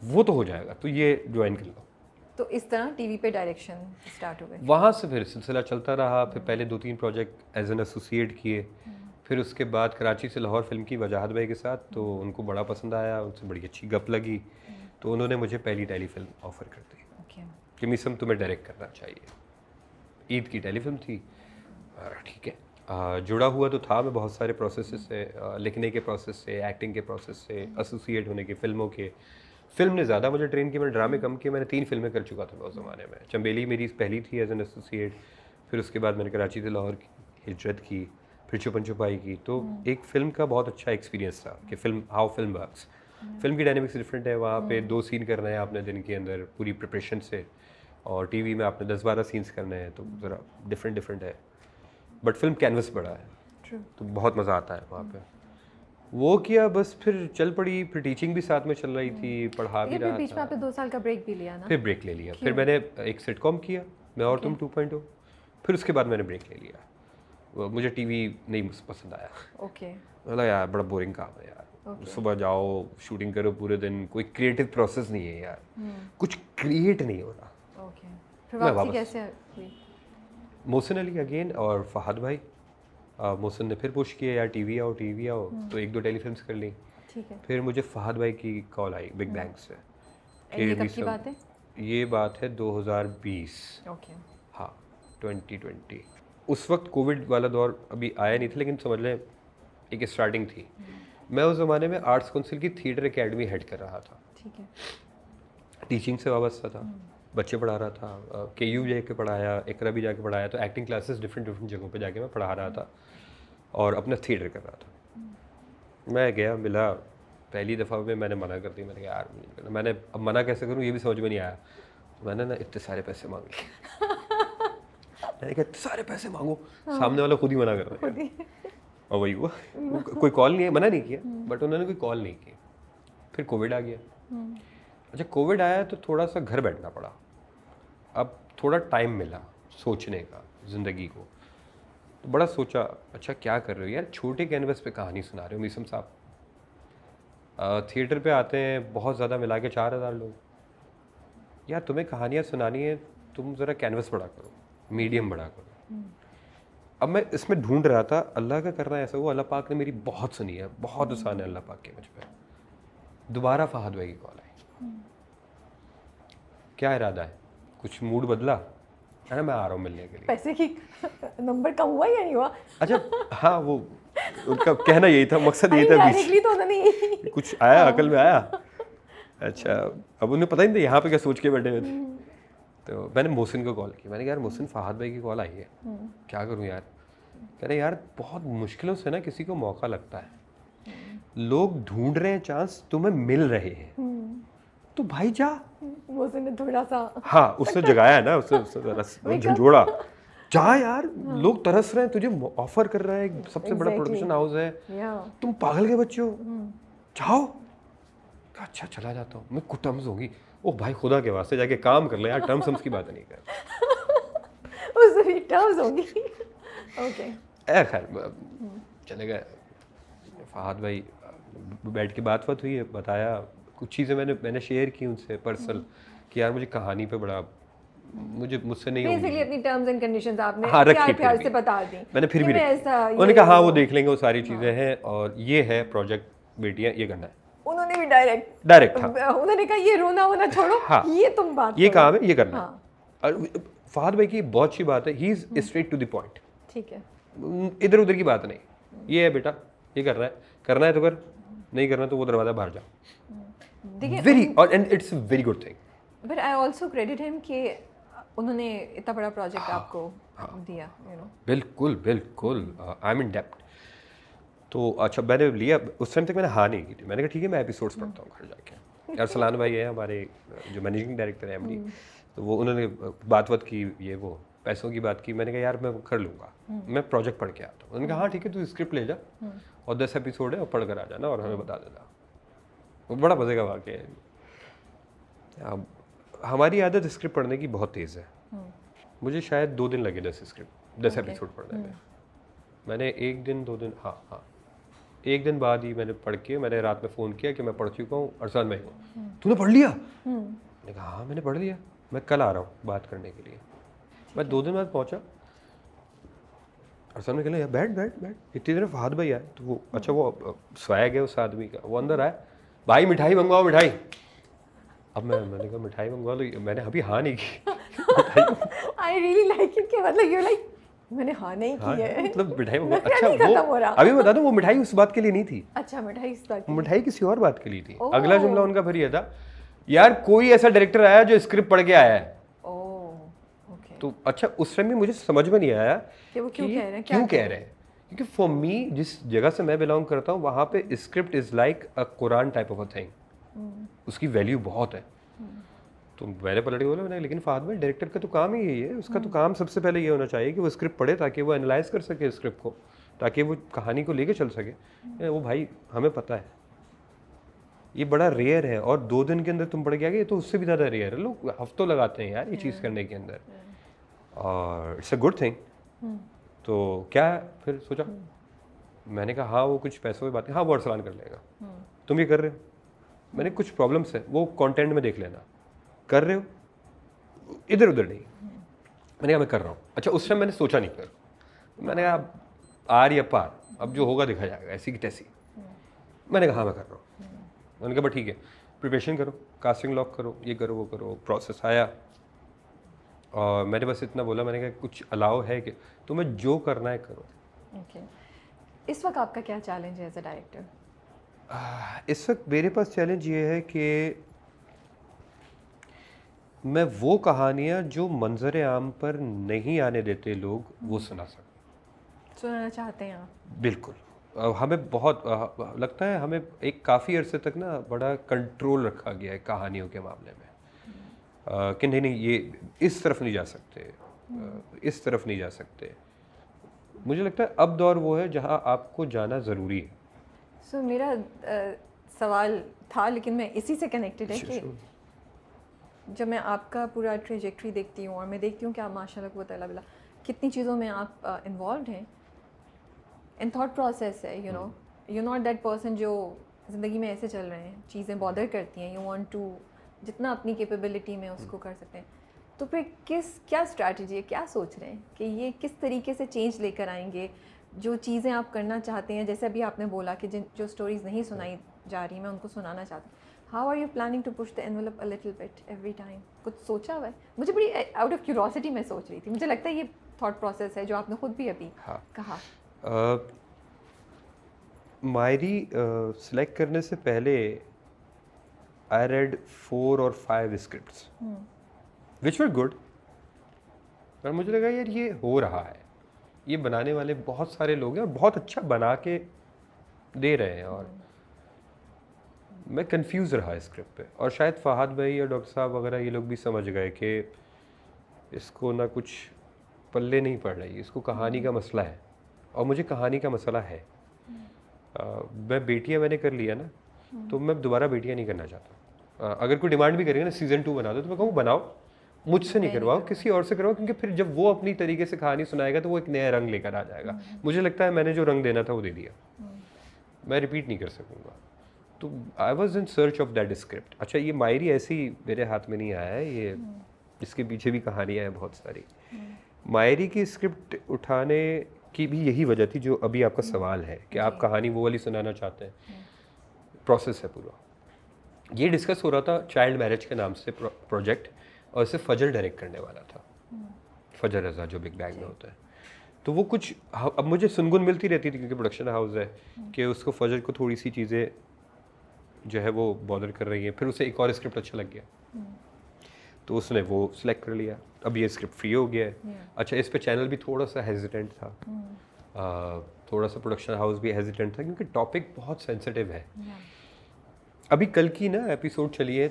वो तो हो जाएगा, तो ये ज्वाइन कर लो। तो इस तरह टीवी पे डायरेक्शन स्टार्ट हो गए। वहाँ से फिर सिलसिला चलता रहा, फिर पहले 2-3 प्रोजेक्ट एज एन एसोसिएट किए, फिर उसके बाद कराची से लाहौर फिल्म की वजाहत भाई के साथ, तो उनको बड़ा पसंद आया, उनसे बड़ी अच्छी गप लगी, तो उन्होंने मुझे पहली टेलीफिल्म ऑफ़र कर दी कि मीसम तुम्हें डायरेक्ट करना चाहिए। ईद की टेलीफिल्म थी, ठीक है। जुड़ा हुआ तो था मैं बहुत सारे प्रोसेस से, लिखने के प्रोसेस से, एक्टिंग के प्रोसेस से, एसोसिएट होने के, फिल्मों के। फिल्म ने ज़्यादा मुझे ट्रेन किया, मैंने ड्रामे कम किए। मैंने 3 फिल्में कर चुका था उस ज़माने में। चंबेली मेरी पहली थी एज एन एसोसिएट, फिर उसके बाद मैंने कराची से लाहौर की हिजरत की, फिर छुपन छुपाई की। तो एक फ़िल्म का बहुत अच्छा एक्सपीरियंस था कि film how film works. Film की डायनेमिक्स डिफरेंट है, वहाँ पे 2 सीन करना है आपने दिन के अंदर पूरी प्रिपरेशन से, और टीवी में आपने 10-12 सीन्स करने हैं, तो ज़रा डिफरेंट है। बट फिल्म कैनवस बड़ा है, तो बहुत मज़ा आता है वहाँ पे। वो किया, बस फिर चल पड़ी, फिर टीचिंग भी साथ में चल रही थी, पढ़ा भी रहा बीच में था। आपने 2 साल का ब्रेक भी लिया ना? फिर ब्रेक ले लिया, फिर मैंने एक सिटकॉम किया, मैं और तुम 2.0, फिर उसके बाद मैंने ब्रेक ले लिया। मुझे टीवी नहीं पसंद आया। बोला यार बड़ा बोरिंग काम है यार, सुबह जाओ शूटिंग करो पूरे दिन, कोई क्रिएटिव प्रोसेस नहीं है यार, कुछ क्रिएट नहीं हो रहा। फिर वापसी कैसे हुई? मोहसिन अली अगेन और फहद भाई। मोहसिन ने फिर पुश किया यार टीवी आओ, तो 1-2 टेलीफिल्म्स कर ली। ठीक है। फिर मुझे फहद भाई की कॉल आई बिग बैंग से। ये कब की बात है? ये बात है 2020। हाँ 2020। उस वक्त कोविड वाला दौर अभी आया नहीं था, लेकिन समझ लें एक स्टार्टिंग थी। मैं उस ज़माने में आर्ट्स काउंसिल की थिएटर एकेडमी हेड कर रहा था। ठीक है। टीचिंग से वाबस्ता था, बच्चे पढ़ा रहा था, KU जाके पढ़ाया, इकरा भी जाके पढ़ाया, तो एक्टिंग क्लासेस डिफरेंट जगहों पे जाके मैं पढ़ा रहा था और अपना थिएटर कर रहा था। मैं गया, मिला, पहली दफ़ा में मैंने मना कर दी। मैंने कहा यार मैंने अब मना कैसे करूँ, ये भी समझ में नहीं आया। मैंने ना इतने सारे पैसे मांग लिए। मैंने कहा इतने सारे पैसे मांगो, सामने वाला खुद ही मना कर रहा है, और वही हुआ। कोई कॉल नहीं है, मना नहीं किया, बट उन्होंने कोई कॉल नहीं की। फिर कोविड आ गया। अच्छा, कोविड आया तो थोड़ा सा घर बैठना पड़ा। अब थोड़ा टाइम मिला सोचने का ज़िंदगी को, तो बड़ा सोचा, अच्छा क्या कर रहे हो यार, छोटे कैनवस पे कहानी सुना रहे हो मीसम साहब। थिएटर पे आते हैं बहुत ज़्यादा, मिला के 4000 लोग। यार तुम्हें कहानियाँ सुनानी है, तुम ज़रा कैनवस बड़ा करो, मीडियम बड़ा करो। अब मैं इसमें ढूंढ रहा था, अल्लाह का करना ऐसा हुआ, अल्लाह पाक ने मेरी बहुत सुनी है, बहुत आसान है अल्लाह पाक के मुझ पर। दोबारा फहद भाई की कॉल आई। क्या इरादा है, कुछ मूड बदला है ना, मैं आ रहा हूँ मिलने के लिए। पैसे की नंबर कम हुआ या नहीं हुआ? अच्छा हाँ, वो उनका कहना यही था, मकसद यही था। डायरेक्टली तो नहीं कुछ आया अकल में आया। अच्छा, अब उन्हें पता ही नहीं था यहाँ पे क्या सोच के बैठे हुए थे। तो मैंने मोहसिन को कॉल की, मैंने कहा यार मोहसिन फहद भाई की कॉल आई है, क्या करूँ यार। कह रहे यार बहुत मुश्किलों से ना किसी को मौका लगता है, लोग ढूंढ रहे हैं चांस, तुम्हें मिल रहे हैं, तो भाई जा। मोहसिन ने थोड़ा सा हाँ उसने जगाया है ना, उसने झंझोड़ा, जा यार, लोग तरस रहे हैं, तुझे ऑफर कर रहा है, सबसे बड़ा प्रोडक्शन हाउस है, तुम पागल के बच्चे हो, जाओ। अच्छा चला जाता हूँ मैं, कुछ टर्म्स होगी। ओ भाई खुदा के वास्ते जाके काम कर ले यार, टर्म्स की बात नहीं कर। उससे भी टर्म्स होगी। ओके खैर चले गए। फहद भाई बैठ के बात हुई है, बताया कुछ चीज़ें मैंने शेयर की उनसे पर्सनल, कि यार मुझे कहानी पे बड़ा, मुझसे नहीं होगी। बेसिकली अपनी टर्म्स एंड कंडीशंस आपने हाँ, प्यार से बता दी। मैंने फिर भी उन्होंने कहा हाँ वो देख लेंगे, वो सारी चीज़ें हैं, और ये है प्रोजेक्ट बेटियाँ, ये करना है। उन्होंने भी डायरेक्ट था, उन्होंने कहा ये रोना वोना छोड़ो, हाँ, ये तुम बात ये काम है, ये करना है। हाँ। फहद भाई की बहुत अच्छी बात है, he is straight to the point. ठीक है, इधर उधर की बात नहीं, ये है बेटा, ये करना है तो कर, नहीं करना तो वो दरवाजा बाहर जाओ। वेरी, और and it's a very good thing. But I also credit him कि उन्होंने इतना बड़ा प्रोजेक्ट आपको दिया, यू नो। बिल्कुल बिल्कुल, आई एम इन डेप्थ। तो अच्छा मैंने लिया, उस टाइम तक मैंने हाँ नहीं की थी। मैंने कहा ठीक है मैं एपिसोड्स पढ़ता हूँ घर जाके। अरसलान भाई है हमारे जो मैनेजिंग डायरेक्टर है, MD, तो वो उन्होंने बात की, ये वो पैसों की बात की। मैंने कहा यार मैं कर लूँगा, मैं प्रोजेक्ट पढ़ के आता हूँ। उन्होंने कहा हाँ ठीक है तू स्क्रिप्ट ले जा और 10 एपिसोड है और पढ़ कर आ जाना और हमें बता देना। वो बड़ा मज़े का वाक़या है। हमारी आदत स्क्रिप्ट पढ़ने की बहुत तेज़ है। मुझे शायद 2 दिन लगे 10 एपिसोड पढ़ने में। मैंने 1 दिन 2 दिन, हाँ एक दिन बाद ही मैंने पढ़ के, मैंने रात में फ़ोन किया कि मैं पढ़ चुका हूँ, अरसान भाई को, तूने पढ़ लिया? मैंने कहा हाँ मैंने पढ़ लिया, मैं कल आ रहा हूँ बात करने के लिए। मैं 2 दिन बाद पहुँचा, अरसान ने कहा यार बैठ बैठ बैठ, इतनी देर फहद भाई आए। तो वो अच्छा वो स्वैग है उस आदमी का, वो अंदर आया, भाई मिठाई मंगवाओ मिठाई। अब मैंने कहा मिठाई मंगवा लो, मैंने अभी हाँ नहीं की। आई रियली लाइक इट कि मतलब यू लाइक मैंने हाँ नहीं की है, मतलब मिठाई मंगवा। मेरा अच्छा नहीं खत्म हो वो रहा। अभी बता दो, वो मिठाई उस बात के लिए नहीं थी। अच्छा मिठाई इस बात की। मिठाई किसी और बात के लिए थी। ओह। अगला जुमला उनका फिर ये था, यार कोई ऐसा डायरेक्टर आया जो स्क्रिप्ट पढ़ के आया है। ओके। तो अच्छा उस टाइम भी मुझे समझ में नहीं आया कि वो क्यों कि कह रहे हैं, क्यों कह रहे हैं, क्योंकि फॉर मी जिस जगह से मैं बिलोंग करता हूँ वहाँ पे script is like a Quran type of a thing, उसकी वैल्यू बहुत है। तो मैंने पलट के बोला, मैंने लेकिन फहद भाई डायरेक्टर का तो काम ही यही है, उसका तो काम सबसे पहले ये होना चाहिए कि वो स्क्रिप्ट पढ़े ताकि वो एनालाइज कर सके स्क्रिप्ट को, ताकि वो कहानी को लेके चल सके। वो भाई हमें पता है ये बड़ा रेयर है, और 2 दिन के अंदर तुम पढ़ के आ गए, तो उससे भी ज़्यादा रेयर है। लोग हफ्तों लगाते हैं यार ये चीज़ करने के अंदर, और इट्स अ गुड थिंग। तो क्या है फिर सोचा, मैंने कहा हाँ वो कुछ पैसों की बात है, हाँ वो अरसलान कर लेगा, तुम ये कर रहे हो, मैंने कुछ प्रॉब्लम्स है वो कंटेंट में देख लेना, कर रहे हो इधर उधर नहीं। मैंने कहा मैं कर रहा हूँ। अच्छा उस टाइम मैंने सोचा नहीं कर, मैंने कहा आर या पार, अब जो होगा देखा जाएगा, ऐसी की तैसी। मैंने कहा हाँ मैं कर रहा हूँ। मैंने कहा बस ठीक है, प्रिपरेशन करो, कास्टिंग लॉक करो, ये करो वो करो। प्रोसेस आया और मैंने बस इतना बोला, मैंने कहा कुछ अलाउ है कि तुम्हें जो करना है करो। ओके। इस वक्त आपका क्या चैलेंज है एज अ डायरेक्टर? इस वक्त मेरे पास चैलेंज ये है कि मैं वो कहानियाँ जो मंजर आम पर नहीं आने देते लोग, वो सुना सकूँ। सुनाना चाहते हैं आप? बिल्कुल। हमें बहुत लगता है हमें एक काफ़ी अरसे तक ना बड़ा कंट्रोल रखा गया है कहानियों के मामले में, कि नहीं नहीं ये इस तरफ नहीं जा सकते, इस तरफ नहीं जा सकते। मुझे लगता है अब दौर वो है जहाँ आपको जाना ज़रूरी है। सो मेरा सवाल था, लेकिन मैं इसी से कनेक्टेड है कि जब मैं आपका पूरा ट्रेजेक्ट्री देखती हूँ और मैं देखती हूँ कि आप माशाल्लाह को तला कितनी चीज़ों में आप इन्वॉल्व हैं, इन थॉट प्रोसेस है, you know, you not that person जो ज़िंदगी में ऐसे चल रहे हैं, चीज़ें बॉदर करती हैं, यू वांट टू जितना अपनी कैपेबिलिटी में उसको कर सकते हैं। तो फिर क्या स्ट्रैटेजी है, क्या सोच रहे हैं कि ये किस तरीके से चेंज लेकर आएंगे, जो चीज़ें आप करना चाहते हैं? जैसे अभी आपने बोला कि जो स्टोरीज़ नहीं सुनाई जा रही मैं उनको सुनाना चाहती हूँ। How are you planning to push the envelope a little bit every time? कुछ सोचा हुआ है? मुझे बड़ी आउट ऑफ क्यूरोसिटी मैं सोच रही थी, मुझे लगता है ये थॉट प्रोसेस है जो आपने खुद भी अभी कहा। मायरी सिलेक्ट करने से पहले आई रेड 4 और 5 स्क्रिप्ट्स विच वर गुड, पर मुझे लगा यार ये हो रहा है, ये बनाने वाले बहुत सारे लोग हैं और बहुत अच्छा बना के दे रहे हैं, और मैं कंफ्यूज रहा स्क्रिप्ट पे। और शायद फहद भाई या डॉक्टर साहब वगैरह ये लोग भी समझ गए कि इसको ना कुछ पल्ले नहीं पड़ रही, इसको कहानी का मसला है, और मुझे कहानी का मसला है। मैं बेटियां मैंने कर लिया ना, तो मैं दोबारा बेटियां नहीं करना चाहता। अगर कोई डिमांड भी करेगा ना सीज़न 2 बना दो, तो मैं कहूँ बनाओ, मुझसे नहीं करवाओ, किसी और से करवाओ, क्योंकि फिर जब वो अपनी तरीके से कहानी सुनाएगा तो वो एक नया रंग लेकर आ जाएगा। मुझे लगता है मैंने जो रंग देना था वो दे दिया, मैं रिपीट नहीं कर सकूँगा। तो I was in search of that script. अच्छा ये मायरी ऐसी मेरे हाथ में नहीं आया है, ये इसके पीछे भी कहानियाँ हैं बहुत सारी। मायरी की स्क्रिप्ट उठाने की भी यही वजह थी जो अभी आपका सवाल है कि आप कहानी वो वाली सुनाना चाहते हैं। प्रोसेस है पूरा, ये डिस्कस हो रहा था चाइल्ड मैरिज के नाम से प्रोजेक्ट, और इसे फजल डायरेक्ट करने वाला था, फजल रजा जो बिग बैंग में होता है। तो वो कुछ अब मुझे सुनगुन मिलती रहती थी क्योंकि प्रोडक्शन हाउस है कि उसको फजल को थोड़ी सी चीज़ें जो है वो बॉदर कर रही हैं, फिर उसे एक और स्क्रिप्ट अच्छा लग गया तो उसने वो सिलेक्ट कर लिया। अब ये स्क्रिप्ट फ्री हो गया है। अच्छा इस पे चैनल भी थोड़ा सा हेजिटेंट था, थोड़ा सा प्रोडक्शन हाउस भी हेजिटेंट था क्योंकि टॉपिक बहुत सेंसिटिव है। अभी कल की ना एपिसोड चली है